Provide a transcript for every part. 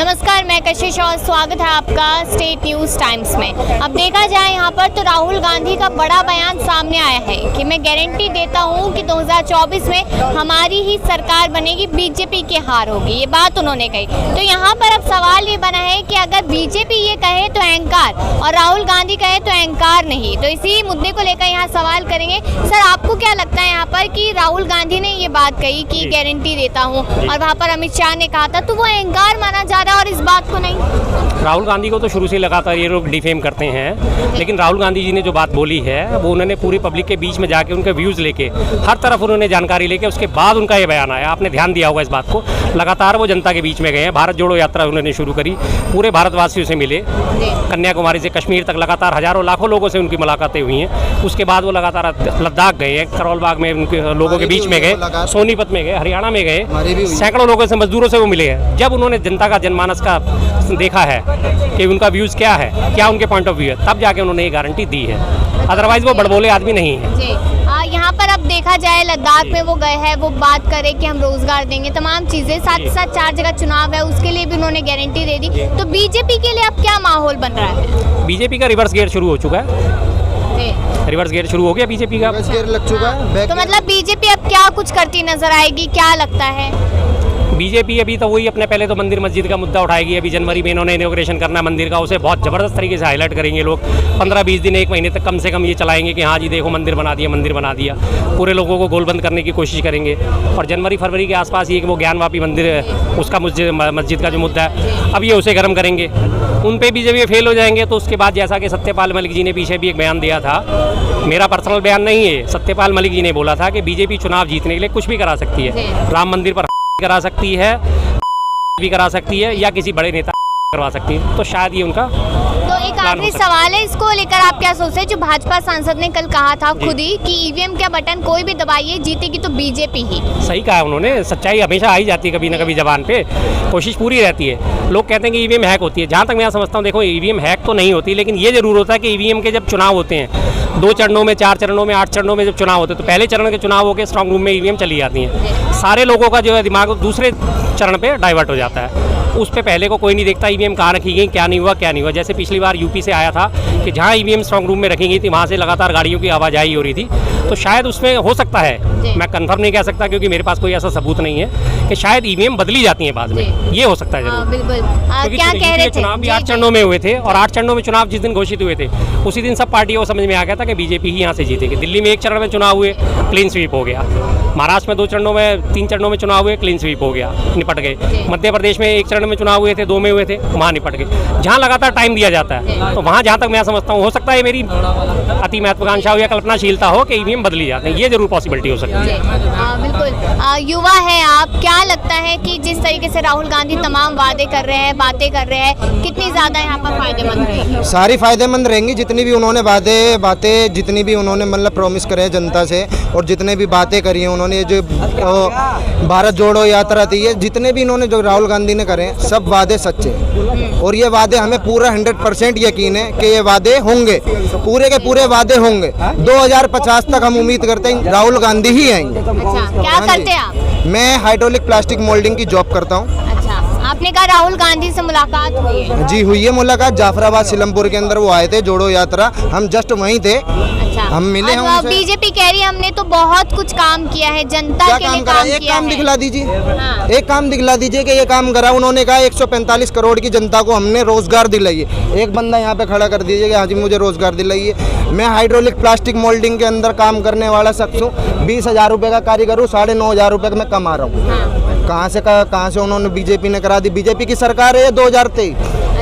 नमस्कार, मैं कशिश और स्वागत है आपका स्टेट न्यूज़ टाइम्स में। अब देखा जाए यहाँ पर तो राहुल गांधी का बड़ा बयान सामने आया है कि मैं गारंटी देता हूँ कि 2024 में हमारी ही सरकार बनेगी, बीजेपी की हार होगी। ये बात उन्होंने कही। तो यहाँ पर अब सवाल ये बना है कि अगर बीजेपी ये कहे तो अहंकार और राहुल गांधी कहे तो अहंकार नहीं। तो इसी मुद्दे को लेकर यहाँ सवाल करेंगे। सर, आपको क्या लगता है यहाँ पर कि राहुल गांधी ने ये बात कही कि गारंटी देता हूँ और वहाँ पर अमित शाह ने कहा था, तो वो अहंकार माना जा रहा है और इस बात को नहीं? राहुल गांधी को तो शुरू से लगातार ये लोग डिफेम करते हैं, लेकिन राहुल गांधी जी ने जो बात बोली है वो उन्होंने पूरी पब्लिक के बीच में जाके उनके व्यूज़ लेके हर तरफ उन्होंने जानकारी लेके उसके बाद उनका ये बयान आया। आपने ध्यान दिया होगा इस बात को। लगातार वो जनता के बीच में गए हैं। भारत जोड़ो यात्रा उन्होंने शुरू करी, पूरे भारतवासियों से मिले, कन्याकुमारी से कश्मीर तक लगातार हजारों लाखों लोगों से उनकी मुलाकातें हुई हैं। उसके बाद वो लगातार लद्दाख गए हैं, करौल बाग में उनके लोगों के बीच में गए, सोनीपत में गए, हरियाणा में गए, सैकड़ों लोगों से, मजदूरों से वो मिले हैं। जब उन्होंने जनता का जनमानस का देखा है कि उनका व्यूज़ क्या है, क्या उनके पॉइंट ऑफ व्यू है, तब जाके उन्होंने ये गारंटी दी है। अदरवाइज वो बड़बोले आदमी नहीं है। यहाँ पर अब देखा जाए लद्दाख में वो गए हैं, वो बात करे कि हम रोजगार देंगे, तमाम चीजें, साथ साथ 4 जगह चुनाव है उसके लिए भी उन्होंने गारंटी दे दी। तो बीजेपी के लिए अब क्या माहौल बन रहा है? बीजेपी का रिवर्स गियर शुरू हो चुका है। रिवर्स गियर शुरू हो गया बीजेपी का, गियर लग चुका है। तो मतलब बीजेपी अब क्या कुछ करती नजर आएगी, क्या लगता है? बीजेपी अभी तो वही अपने पहले तो मंदिर मस्जिद का मुद्दा उठाएगी। अभी जनवरी में इन्होंने इनॉग्रेशन करना है मंदिर का, उसे बहुत ज़बरदस्त तरीके से हाईलाइट करेंगे लोग। 15-20 दिन, 1 महीने तक कम से कम ये चलाएंगे कि हाँ जी देखो मंदिर बना दिया, मंदिर बना दिया। पूरे लोगों को गोलबंद करने की कोशिश करेंगे। और जनवरी फरवरी के आसपास ये कि वो ज्ञानवापी मंदिर है, उसका मस्जिद का जो मुद्दा है, अब ये उसे गर्म करेंगे। उन पर भी जब ये फेल हो जाएंगे तो उसके बाद, जैसा कि सत्यपाल मलिक जी ने पीछे भी एक बयान दिया था, मेरा पर्सनल बयान नहीं है, सत्यपाल मलिक जी ने बोला था कि बीजेपी चुनाव जीतने के लिए कुछ भी करा सकती है। राम मंदिर पर करा सकती है, भी करा सकती है, या किसी बड़े नेता करवा सकती है। तो शायद ये उनका तो एक आखिरी सवाल है, इसको लेकर आप क्या सोचते हैं? जो भाजपा सांसद ने कल कहा था खुद ही कि ईवीएम का बटन कोई भी दबाइए, जीतेगी तो बीजेपी ही। सही कहा उन्होंने। सच्चाई हमेशा आई जाती है कभी ना कभी जबान पे, कोशिश पूरी रहती है। लोग कहते हैं कि ईवीएम हैक होती है। जहाँ तक मैं समझता हूँ, देखो ईवीएम हैक तो नहीं होती, लेकिन ये जरूर होता है कि ईवीएम के जब चुनाव होते हैं 2 चरणों में, 4 चरणों में, 8 चरणों में जब चुनाव होते हैं, तो पहले चरण के चुनाव होकर स्ट्रांग रूम में ईवीएम चली जाती हैं। सारे लोगों का जो है दिमाग दूसरे चरण पे डाइवर्ट हो जाता है। उस पे पहले को कोई नहीं देखता ईवीएम कहाँ रखी गई, क्या नहीं हुआ, क्या नहीं हुआ। जैसे पिछली बार यूपी से आया था कि जहाँ ईवीएम स्ट्रांग रूम में रखी गई थी वहाँ से लगातार गाड़ियों की आवाजाही हो रही थी। तो शायद उसमें हो सकता है, मैं कंफर्म नहीं कह सकता क्योंकि मेरे पास कोई ऐसा सबूत नहीं है, कि शायद ईवीएम बदली जाती हैं बाद में। ये हो सकता है जरूर। बिल्कुल। क्योंकि क्या कह रहे थे? चुनाव भी 8 चरणों में हुए थे, और 8 चरणों में चुनाव जिस दिन घोषित हुए थे उसी दिन सब पार्टियों को समझ में आ गया था कि बीजेपी ही यहाँ से जीतेगी। दिल्ली में 1 चरण में चुनाव हुए, क्लीन स्वीप हो गया। महाराष्ट्र में 2 चरणों में, 3 चरणों में चुनाव हुए, क्लीन स्वीप हो गया, निपट गए। मध्य प्रदेश में 1 चरण में चुनाव हुए थे, 2 में हुए थे, वहाँ निपट गए। जहाँ लगातार टाइम दिया जाता है, तो वहाँ जहाँ तक मैं समझता हूँ, हो सकता है मेरी अति महत्वाकांक्षा हो या कल्पनाशीलता हो कि ईवीएम बदली जाते हैं, ये जरूर पॉसिबिलिटी हो सकती है। बिल्कुल। युवा है आप, क्या लगता है कि जिस तरीके से राहुल गांधी तमाम वादे कर रहे हैं, बातें कर रहे हैं, कितनी ज़्यादा यहाँ पर फायदेमंद रहेगी? सारी फायदेमंद रहेंगी। जितनी भी उन्होंने बातें जितनी भी उन्होंने मतलब प्रॉमिस करे जनता से, और जितने भी बातें करी हैं उन्होंने, जो भारत जोड़ो यात्रा थी, ये जितने भी इन्होंने जो राहुल गांधी ने करे, सब वादे सच्चे हैं। और ये वादे हमें पूरा 100% यकीन है कि ये वादे होंगे, पूरे के पूरे वादे होंगे। 2050 तक हम उम्मीद करते हैं राहुल गांधी ही आएंगे। अच्छा, क्या करते हैं आप? मैं हाइड्रोलिक प्लास्टिक मोल्डिंग की जॉब करता हूँ। अच्छा, आपने कहा राहुल गांधी से मुलाकात हुई है? जी हुई है मुलाकात। जाफराबाद सिलमपुर के अंदर वो आए थे, जोड़ो यात्रा, हम जस्ट वहीं थे। अच्छा, हम मिले हैं उनसे। बीजेपी कह रही है हमने तो बहुत कुछ काम किया है, जनता के लिए काम किया है। एक काम दिखला दीजिए। हाँ। एक काम दिखला दीजिए कि ये काम करा। उन्होंने कहा 145 करोड़ की जनता को हमने रोजगार दिलाई है। एक बंदा यहाँ पे खड़ा कर दीजिए कि हाँ जी मुझे रोजगार दिलाइए। मैं हाइड्रोलिक प्लास्टिक मोल्डिंग के अंदर काम करने वाला शख्स हूँ। 20,000 रुपये का कारीगर हूँ, 9,500 रुपये का मैं कमा रहा हूँ। कहाँ से उन्होंने, बीजेपी ने करा दी। बीजेपी की सरकार है 2023।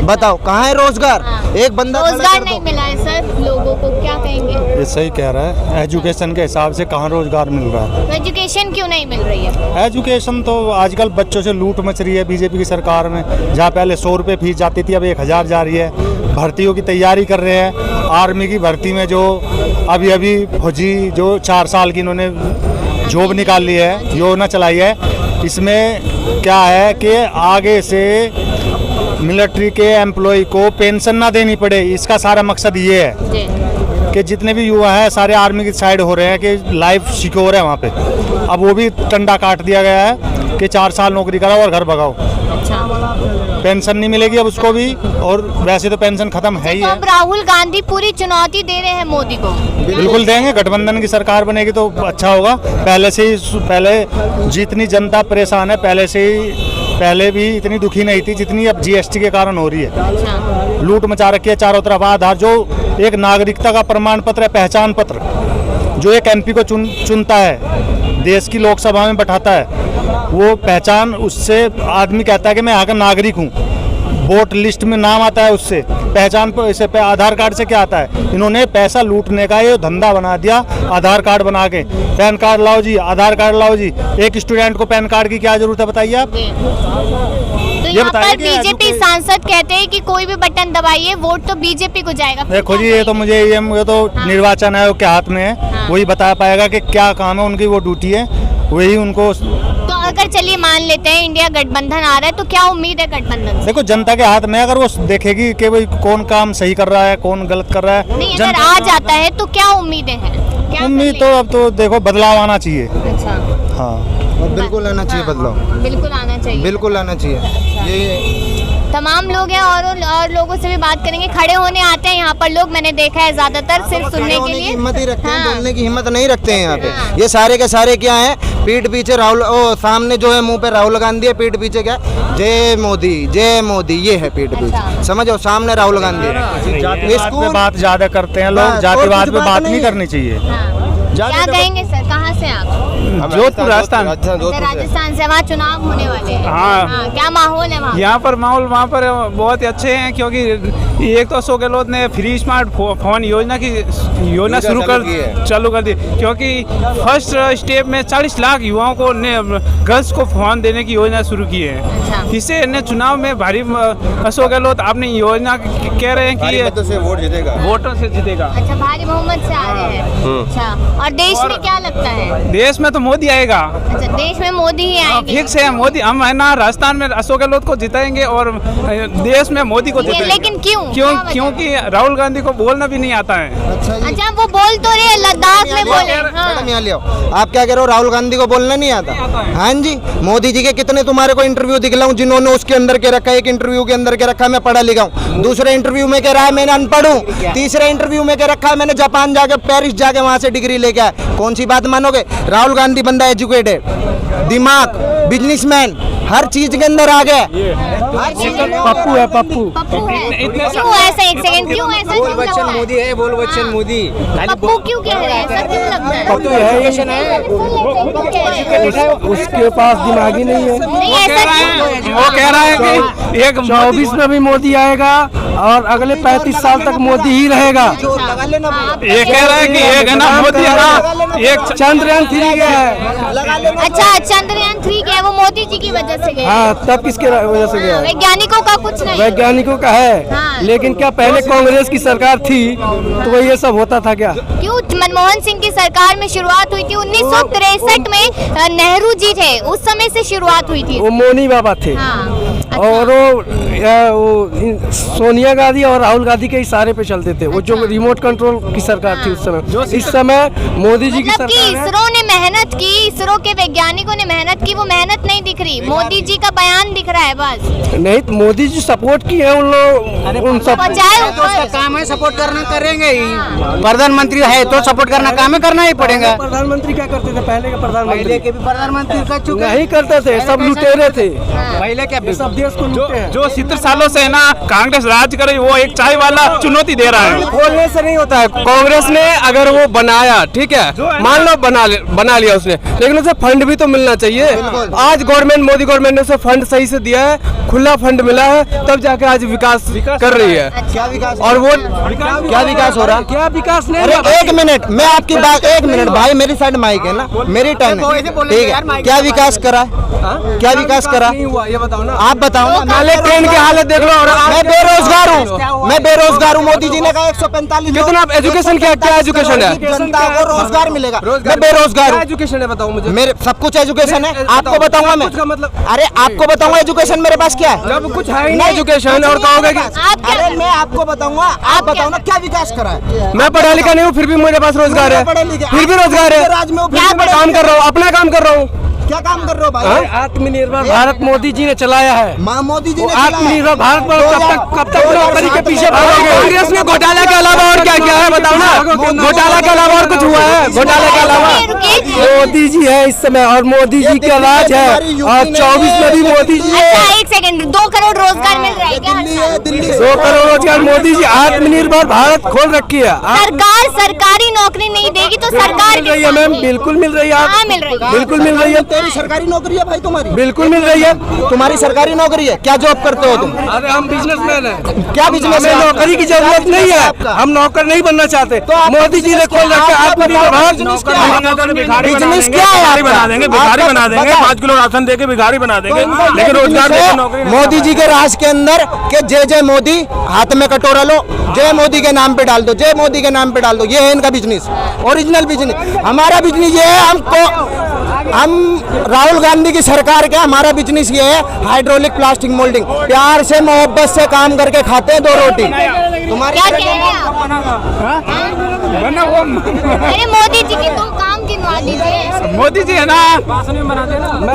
बताओ कहाँ है रोजगार? एक बंदा रोजगार नहीं मिला है सर लोगों को, क्या कहेंगे? ये सही कह रहा है। एजुकेशन के हिसाब से कहाँ रोजगार मिल रहा है? तो एजुकेशन क्यों नहीं मिल रही है? एजुकेशन तो आजकल बच्चों से लूट मच रही है बीजेपी की सरकार में। जहाँ पहले 100 रुपये फीस जाती थी, अब 1,000 जा रही है। भर्तियों की तैयारी कर रहे हैं। आर्मी की भर्ती में जो अभी फौजी जो 4 साल की इन्होंने जॉब निकाल ली है, योजना चलाई है, इसमें क्या है कि आगे से मिलिट्री के एम्प्लॉय को पेंशन ना देनी पड़े। इसका सारा मकसद ये है कि जितने भी युवा हैं सारे आर्मी की साइड हो रहे हैं कि लाइफ सिक्योर है वहाँ पे। अब वो भी टंडा काट दिया गया है कि 4 साल नौकरी कराओ और घर भगाओ। अच्छा, पेंशन नहीं मिलेगी अब उसको भी, और वैसे तो पेंशन खत्म है ही तो है। अब राहुल गांधी पूरी चुनौती दे रहे हैं मोदी को। बिल्कुल देंगे, गठबंधन की सरकार बनेगी तो अच्छा होगा। पहले जितनी जनता परेशान है पहले भी इतनी दुखी नहीं थी जितनी अब जीएसटी के कारण हो रही है। अच्छा। लूट मचा रखी है चारों तरफ। आधार जो एक नागरिकता का प्रमाण पत्र है, पहचान पत्र, जो एक एमपी को चुनता है, देश की लोकसभा में बैठाता है, वो पहचान, उससे आदमी कहता है कि मैं यहाँ का नागरिक हूँ, वोट लिस्ट में नाम आता है, उससे पहचान पर इसे पे आधार कार्ड से क्या आता है। इन्होंने पैसा लूटने का ये धंधा बना दिया, आधार कार्ड बना के। पैन कार्ड लाओ जी, आधार कार्ड लाओ जी। एक स्टूडेंट को पैन कार्ड की क्या जरूरत है बताइए आप। तो यहाँ पर बीजेपी सांसद कहते हैं कि कोई भी बटन दबाइए वोट तो बीजेपी को जाएगा। देखो जी, ये तो मुझे ये तो निर्वाचन आयोग के हाथ में है, वही बता पाएगा कि क्या काम है, उनकी वो ड्यूटी है, वही उनको। तो अगर चलिए मान लेते हैं इंडिया गठबंधन आ रहा है तो क्या उम्मीद है गठबंधन से? देखो जनता के हाथ में, अगर वो देखेगी कि भाई कौन काम सही कर रहा है, कौन गलत कर रहा है। नहीं, अगर आ जाता है तो क्या उम्मीदें हैं? क्या उम्मीद तो अब तो देखो बदलाव आना चाहिए। अच्छा। हाँ, बिल्कुल आना चाहिए बदलाव, बिल्कुल आना चाहिए, बिल्कुल आना चाहिए। ये तमाम लोग हैं और लोगों से भी बात करेंगे। खड़े होने आते हैं यहाँ पर लोग, मैंने देखा है ज्यादातर सिर्फ सुनने के लिए। हिम्मत ही रखते हैं, हाँ। बोलने की हिम्मत नहीं रखते हैं यहाँ पे। हाँ। ये सारे के सारे क्या हैं, पीठ पीछे राहुल, सामने जो है मुंह पे राहुल गांधी है, पीठ पीछे क्या है, जय मोदी, ये है पीठ अच्छा। पीछे, समझो, सामने राहुल गांधी है। जातिवाद पे बात ज्यादा करते हैं लोग, जातिवाद पे बात नहीं करनी चाहिए। हाँ। क्या कहेंगे सर, कहाँ से आप? जोधपुर राजस्थान। राजस्थान से। वहाँ चुनाव होने वाले हैं। हाँ। क्या माहौल है वहाँ? यहाँ पर माहौल वहाँ पर बहुत ही अच्छे हैं, क्योंकि एक तो अशोक गहलोत ने फ्री स्मार्ट फोन योजना चालू कर दी, क्योंकि फर्स्ट स्टेप में 40 लाख युवाओं को गर्ल्स को फोन देने की योजना शुरू की है। अच्छा। इससे ने चुनाव में भारी अशोक गहलोत आपने योजना कह रहे हैं कि वोटों से जीतेगा। अच्छा, भारी बहुमत से आ रहे हैं। अच्छा, और देश में क्या लगता है? देश में तो मोदी आएगा। अच्छा, देश में मोदी ही आएंगे। फिक्स है मोदी। हम है ना, राजस्थान में अशोक गहलोत को जिताएंगे और देश में मोदी को जिताएंगे। लेकिन क्यों? क्योंकि राहुल गांधी को बोलना भी नहीं आता है। अच्छा, वो बोल तो रहे लद्दाख में बोले। मैडम यहाँ ले आओ। आप क्या कह रहे हो, राहुल गांधी को बोलना नहीं आता? हाँ जी, मोदी जी के कितने तुम्हारे को इंटरव्यू दिखलाऊं जिन्होंने उसके अंदर के रखा है। एक इंटरव्यू के अंदर के रखा है मैं पढ़ा लिखा हूँ, दूसरे इंटरव्यू में कह रहा है मैंने अनपढ़ हूँ, तीसरे इंटरव्यू में कह रखा है मैंने जापान जाके, पेरिस जाके वहां से डिग्री लेके आया। कौन सी बात मानोगे? राहुल गांधी बंदा एजुकेटेड, दिमाग, बिजनेसमैन, हर चीज के अंदर आ गया। पप्पू है, पप्पू। क्यों ऐसा? एक सेकंड, क्यों ऐसा? बोल बच्चन मोदी है, बोल बच्चन मोदी। पप्पू क्यों कह रहे हैं? ऐसा क्यों लगता है? पप्पू है, उसके पास दिमाग ही नहीं है। नहीं, ऐसा क्यों? वो कह रहा है कि एक 24 में भी मोदी आएगा और अगले 35 साल तक मोदी ही रहेगा। ये कह रहा है कि एक है ना मोदी है ना, एक चंद्रयान 3 गया है। अच्छा, चंद्रयान 3 गया, वो मोदी जी की वजह से गया। हाँ, तब किसके वजह से गया है? वैज्ञानिकों का कुछ नहीं। वैज्ञानिकों का है। हाँ। लेकिन क्या पहले कांग्रेस की सरकार थी तो वही ये सब होता था क्या? क्यों? मनमोहन सिंह की सरकार में शुरुआत हुई थी 1963 में, नेहरू जी थे उस समय से शुरुआत हुई थी। वो मोनी बाबा थे। हाँ। और वो सोनिया गांधी और राहुल गांधी के इशारे पे चलते थे। वो जो रिमोट कंट्रोल की सरकार थी उस समय। इस समय मोदी जी की मतलब कि सरकार है। इसरो ने मेहनत की, इसरो के वैज्ञानिकों ने मेहनत की, वो मेहनत नहीं दिख रही, मोदी जी का बयान दिख रहा है बस। नहीं, तो मोदी जी सपोर्ट की है उन लोग, उन सब पहुंचाए तो उसका ऊपर। काम है, सपोर्ट करना करेंगे ही। प्रधानमंत्री है तो सपोर्ट करना ही पड़ेगा। प्रधानमंत्री क्या करते थे पहले के प्रधानमंत्री? पहले के भी प्रधानमंत्री कर चुके हैं। नहीं करते थे, सब लुटेरे थे। पहले क्या सब देश को लूटे हैं। जो 70 सालों से है ना कांग्रेस राज करे, वो एक चाय वाला चुनौती दे रहा है। बोलने से नहीं होता है। कांग्रेस ने अगर वो बनाया, ठीक है, मान लो बना लिया उसने, लेकिन उसे फंड भी तो मिलना चाहिए। आज गवर्नमेंट, मोदी गवर्नमेंट ने उसे फंड सही से दिया है, खुला फंड मिला है, तब जाके आज विकास कर रही है। क्या विकास? और वो क्या विकास हो रहा? क्या विकास नहीं? अरे एक मिनट, मैं आपकी बात, एक मिनट भाई, मेरी साइड माइक है ना, मेरी टर्न है, ठीक है। क्या विकास करा? क्या विकास करा? नहीं हुआ, ये बताओ ना। आप बताओ ना। नाले ट्रेन की हालत देख लो। और मैं बेरोजगार हूँ, मैं बेरोजगार हूँ। मोदी जी ने कहा 145 कितना एजुकेशन, क्या एजुकेशन है? जनता को रोजगार मिलेगा। मैं बेरोजगार हूँ। एजुकेशन है, बताओ मुझे। मेरे सब कुछ एजुकेशन है, आपको बताऊंगा मैं। मतलब अरे आपको बताऊंगा एजुकेशन मेरे पास क्या है। जब कुछ है ही नहीं एजुकेशन, और कहोगे कि आप क्या? अरे मैं आपको बताऊंगा, आप बताओ ना क्या विकास करा है। मैं पढ़ा लिखा नहीं हूँ, फिर भी मेरे पास रोजगार है, फिर भी रोजगार है, राज में फिर भी मैं काम कर रहा हूँ, अपना काम कर रहा हूँ। क्या काम कर रहे हो भाई? आत्मनिर्भर भारत मोदी जी ने चलाया है। मोदी जी ने आत्मनिर्भर भारत पर कब तक नौकरी के पीछे भागोगे? कांग्रेस में घोटाला के अलावा और क्या क्या है बताओ ना। घोटाला के अलावा और कुछ हुआ है? घोटाले के अलावा मोदी जी है इस समय, और मोदी जी का राज है, और 24 में भी मोदी जी है। अच्छा, एक सेकंड, 2 करोड़ रोजगार मिल रहा है क्या? अच्छा। 2 करोड़ रोजगार मोदी जी आत्मनिर्भर भारत खोल रखी है। सरकार सरकारी नौकरी नहीं देगी तो सरकार मिल रही है मैम, बिल्कुल मिल रही है। हाँ, मिल रही है। बिल्कुल मिल रही है। तेरी सरकारी नौकरी है भाई तुम्हारी? बिल्कुल मिल रही है। तुम्हारी सरकारी नौकरी है? क्या जॉब करते हो तुम? अरे हम बिजनेसमैन हैं। क्या बिजनेस है? नौकरी की जरूरत नहीं है, हम नौकर नहीं बनना चाहते। मोदी जी ने खोल रखा आत्मनिर्भर भारत। बिजनेस क्या है? भिखारी बना देंगे, भिखारी बना देंगे, 5 किलो राशन देके भिखारी बना देंगे, लेकिन रोजगार देके नौकरी नहीं। मोदी जी के राज के अंदर के जय मोदी, हाथ में कटोरा लो, जय मोदी के नाम पे डाल दो, जय मोदी के नाम पे डाल दो। ये है इनका बिजनेस, ओरिजिनल बिजनेस। हमारा बिजनेस ये है, हम राहुल गांधी की सरकार के, हमारा बिजनेस ये है हाइड्रोलिक प्लास्टिक मोल्डिंग। प्यार से मोहब्बत से काम करके खाते हैं 2 रोटी। तुम्हारी क्या कह रहे हैं आप? अरे मोदी जी के 2 काम गिनवा दीजिए। मोदी जी है ना,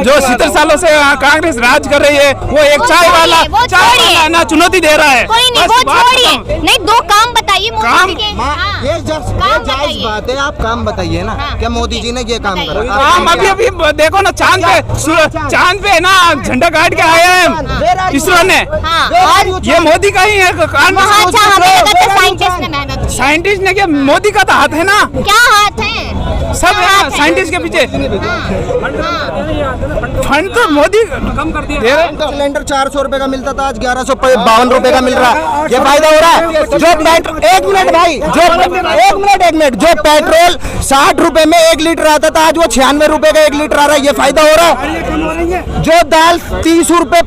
जो 70 सालों से कांग्रेस राज कर रही है, वो एक चाय वाला ना चुनौती दे रहा है। कोई नहीं, वो छोड़िए। नहीं, 2 काम बताइए मोदी जी के। हाँ, ये जायज बात है, आप काम बताइए ना। हाँ, क्या मोदी जी ने ये काम करा? हम अभी देखो ना, चांद पे ना झंडा गाड़ के आए हैं इसरो ने। हाँ, और ये मोदी का ही है। वहाँ अच्छा हमें लगा था साइंटिस्ट ने मेहनत की। साइंटिस्ट ने क्या, मोदी का तो हाथ है ना, क्या हाथ है? सब है साइंटिस्ट के पीछे। फंड तो मोदी कम कर दिया। सिलेंडर 400 रुपए का मिलता था, आज 1152 रुपए का मिल रहा है। ये फायदा हो रहा है। एक मिनट भाई, एक मिनट, जो पेट्रोल 60 रुपए में 1 लीटर आता था, आज वो 96 रुपए का 1 लीटर आ रहा है। ये फायदा हो रहा है। जो दाल 30 रुपए,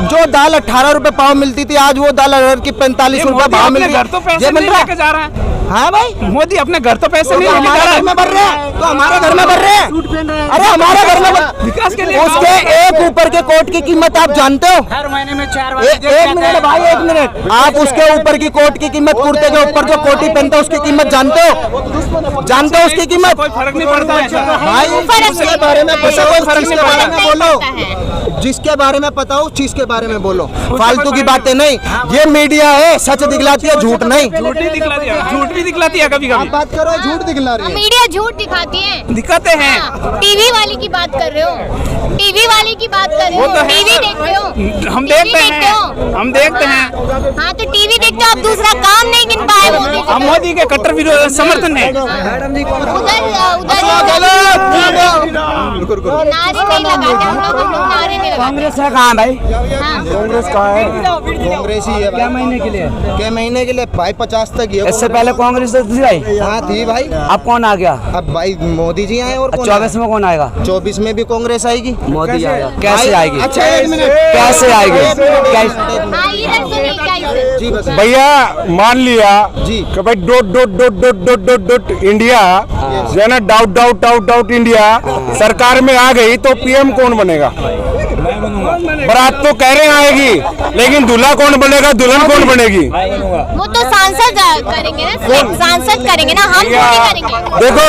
जो दाल 18 रुपए पाव मिलती थी, आज वो दाल अरहर की 45 रुपए भाव मिल रही घर तो पैसे नहीं लेके जा रहा है। हाँ भाई, मोदी अपने घर तो पैसे नहीं लेके जा हमारे रहा घर में भर रहे हैं, तो हमारे घर में भर रहे हैं। अरे हमारे घर में विकास के लिए उसके एक ऊपर के कोट की कीमत आप जानते हो? हर महीने में 4 एक मिनट भाई, 1 मिनट। आप उसके ऊपर की कोट की कीमत, कुर्ते के ऊपर जो कोटी पहनते हो उसकी कीमत जानते हो? जानते हो उसकी कीमत? कोई फर्क नहीं पड़ता है भाई जिसके बारे में पता हो, जिसके बारे में बोलो, जिसके बारे में पता हो उस चीज के बारे में बोलो, फालतू की बातें नहीं। ये मीडिया है, सच दिखलाती है, झूठ नहीं। झूठ भी दिखलाती है कभी कभी। बात करो, झूठ दिखला रही है। मीडिया झूठ दिखाती है, दिखाते हैं। टीवी वाली की बात कर रहे हो, टीवी वाली की बात कर रहे हो, टीवी देखते हो, हम देखते हैं, हम देखते हैं। हाँ, तो टीवी देखते हो, आप दूसरा काम नहीं गिन पाए मोदी जी हम का। मोदी के कट्टर विरोध समर्थन है। नारे नहीं लगाते हम लोग नारे नहीं लगाते। कांग्रेस है कहाँ भाई? हाँ। कांग्रेस का है, कांग्रेस ही है। क्या महीने के लिए? क्या महीने के लिए भाई? 50 तक ही है। इससे पहले कांग्रेस तो थी भाई। हाँ थी भाई। अब कौन आ गया? अब भाई मोदी जी आए और 24 में कौन आएगा? 24 में भी कांग्रेस आएगी। मोदी आएगा। कैसे आएगी? अच्छा, 1 मिनट। कैसे आएगी? हाँ, इधर सुनिए क्या इधर। जी बस। भैया मान लिया जी। कि भाई डॉट इंडिया जो है ना, डाउट इंडिया सरकार में आ गई तो पीएम कौन बनेगा? बारात तो कह रहे हैं आएगी, लेकिन दूल्हा कौन बनेगा, दुल्हन कौन बनेगी? वो तो सांसद करेंगे ना, सांसद करेंगे ना, हम थोड़ी करेंगे। देखो,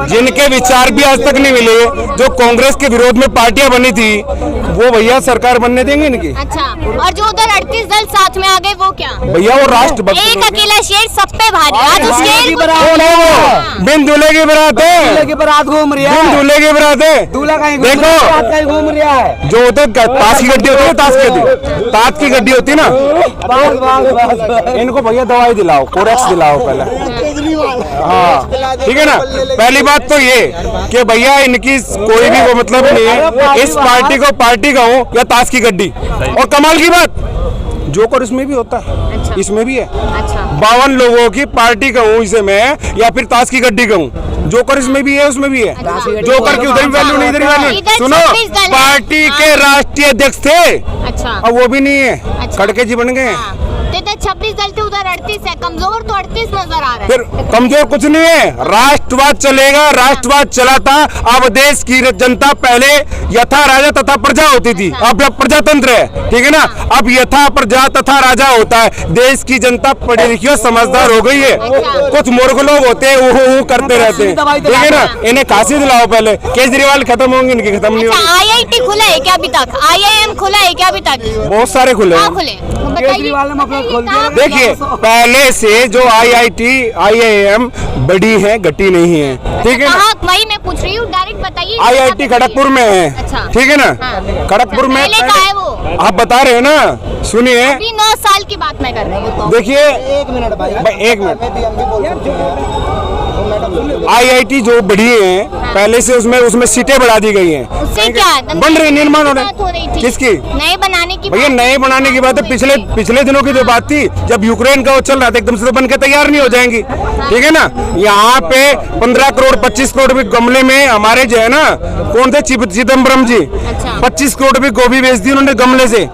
जिनके विचार भी आज तक नहीं मिले, जो कांग्रेस के विरोध में पार्टियां बनी थी, वो भैया सरकार बनने देंगे इनकी? अच्छा, और जो उधर 38 दल साथ में आ गए वो क्या? भैया वो राष्ट्रभक्त एक अकेला शेर सब पे भारी। आज उस शेर को कौन है वो? बिन दूल्हे की बारात है, की बारात घूम रही है। बिन दूल्हे की बारात है। दूल्हा कहीं देखो, घूम रहा है। जो होते ताश की गड्डी होती है, ताश की गड्डी होती है ना, इनको भैया दवाई दिलाओ, कोरेक्स दिलाओ पहले। हाँ ठीक है ना। पहली बात तो ये कि भैया इनकी कोई भी वो मतलब नहीं है, इस पार्टी को पार्टी का हो या ताश की गड्डी। और कमाल की बात, जोकर इसमें भी होता है। अच्छा। इसमें भी है। अच्छा। 52 लोगों की पार्टी का हूँ इसे मैं, या फिर ताश की गड्डी का हूँ। जोकर इसमें भी है, उसमें भी है। जोकर की उधर भी वैल्यू नहीं, इधर भी वैल्यू नहीं। सुनो, पार्टी के राष्ट्रीय अध्यक्ष थे, अच्छा, अब वो भी नहीं है, अच्छा। खड़के जी बन गए। हाँ। तो इधर 26 दल थे, उधर 38 है, कमजोर तो 38 नजर आ रहा है। फिर कमजोर कुछ नहीं है, राष्ट्रवाद चलेगा, राष्ट्रवाद चलाता। अब देश की जनता पहले यथा राजा तथा प्रजा होती थी, अब प्रजातंत्र है, ठीक है ना। अब यथा प्रजा तथा राजा होता है। देश की जनता पढ़ी लिखी और समझदार हो गई है। कुछ मूर्ख लोग होते हैं, वो करते रहते हैं। दवाई ठीक है ना, इन्हें काशी दिलाओ पहले, केजरीवाल खत्म होंगे इनकी खत्म नहीं अच्छा, होगी। IIT खुला है क्या अभी तक? IIM खुला है क्या अभी तक? बहुत सारे खुले कहाँ हैं। खुले? बताइए, कहाँ खुले? देखिए पहले से जो IIT IIM बड़ी है घटी नहीं है, ठीक है ना। कहाँ? वही मैं पूछ रही हूँ, डायरेक्ट बताइए। IIT खड़गपुर में है, अच्छा। ठीक है ना, हाँ। खड़गपुर में। पहले का है वो? आप बता रहे हो ना, सुनिए। अभी 9 साल की बात मैं कर रही हूँ। देखिए एक मिनट भाई, एक मिनट, IIT जो बड़ी है पहले से उसमें सीटें बढ़ा दी गई हैं, उससे क्या बन रही, निर्माण हो बात हो रही रहे। थी। किसकी? नए बनाने की भैया बात। नए बनाने की बात है, पिछले दिनों की जो बात थी, जब यूक्रेन का वो चल रहा था, एकदम से तो बन के तैयार नहीं हो जाएंगी, ठीक है ना। यहाँ पे 15 करोड़ 25 करोड़ भी गमले में हमारे जो है ना, कौन थे, चिदम्बरम जी, 25 करोड़ भी गोभी बेच दी उन्होंने गमले से,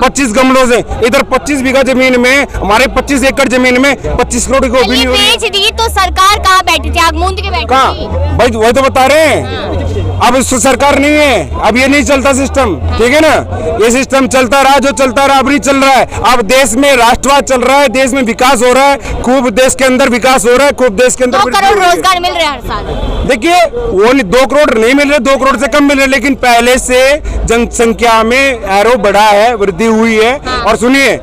25 गमलों से। इधर 25 बीघा जमीन में, हमारे 25 एकड़ जमीन में 25 करोड़ की गोभी नहीं हो रही है। बेच दी तो सरकार कहाँ बैठी थी? आग मूंद के बैठी कहाँ थी। भाई, वही तो बता रहे हैं। अब इस सरकार नहीं है, अब ये नहीं चलता सिस्टम, ठीक है ना। ये सिस्टम चलता रहा, जो चलता रहा, अब नहीं चल रहा है। अब देश में राष्ट्रवाद चल रहा है, देश में विकास हो रहा है, खूब देश के अंदर विकास हो रहा है, खूब देश के अंदर 2 करोड़ रोजगार मिल रहे हैं हर साल। देखिए वो 2 करोड़ नहीं मिल रहे, 2 करोड़ से कम मिल रहे, लेकिन पहले से जनसंख्या में एरो बढ़ा है, वृद्धि हुई है। और सुनिए,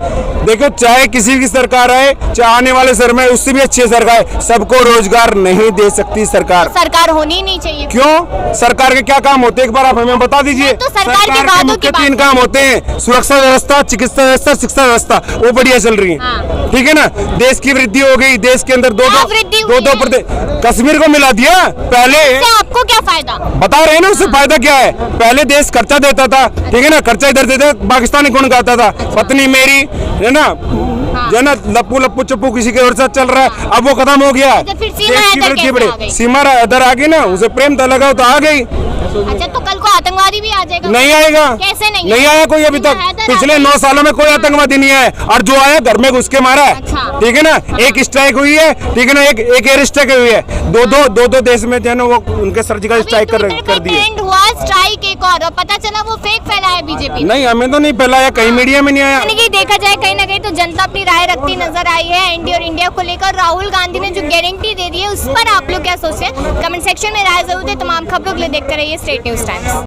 देखो चाहे किसी की सरकार आए, चाहे आने वाले सर में उससे भी अच्छी सरकार, सबको रोजगार नहीं दे सकती सरकार। सरकार होनी ही नहीं चाहिए। क्यों? सरकार के क्या काम होते हैं, एक बार आप हमें बता दीजिए। तो सरकार के वादों की मुख्य बात 3 काम होते हैं, सुरक्षा व्यवस्था, चिकित्सा व्यवस्था, शिक्षा व्यवस्था, वो बढ़िया चल रही है, हाँ। ठीक है ना। देश की वृद्धि हो गई, देश के अंदर क्या वृद्धि हुई है? 2% कश्मीर को मिला दिया पहले। इससे आपको क्या फायदा? बता रहे हैं ना, उससे फायदा क्या है। पहले देश खर्चा देता था, ठीक है ना, खर्चा इधर देता, पाकिस्तानी गुण गाता था, पत्नी मेरी, है ना, जो है ना, लप्पू लप्पू चप्पू किसी के और साथ चल रहा है, अब वो खत्म हो गया। अच्छा, फिर सीमा देश की इधर वृद्धि कैसे बढ़ी, आ गई? सीमा इधर आ गई ना, उसे प्रेम था लगाओ तो आ गई। अच्छा, तो कल को आतंकवादी भी आ जाएगा? नहीं आएगा। कैसे नहीं? नहीं आया कोई अभी तक, सीमा इधर पिछले आ गई। 9 सालों में कोई आतंकवादी नहीं आया, और जो आया घर में घुस के मारा है, अच्छा। ठीक है ना। एक स्ट्राइक हुई है, ठीक है ना, एक एयर स्ट्राइक हुई है, दो देश में जो है ना वो उनके सर्जिकल स्ट्राइक कर दिए। ट्रेंड हुआ स्ट्राइक एक और पता चला वो फेक फैलाया बीजेपी ने। नहीं, हमें तो नहीं फैलाया, कहीं मीडिया में नहीं आया। यानी कि देखा जाए कहीं ना कहीं तो जनता अपनी राय रखती नजर आई है एनडीए और इंडिया को लेकर। राहुल गांधी ने जो गारंटी दे दी है उस पर आप लोग क्या सोचते हैं? कमेंट सेक्शन में राय जरूर दें। तमाम खबरों के लिए देखते रहिए स्टेट न्यूज टाइम्स।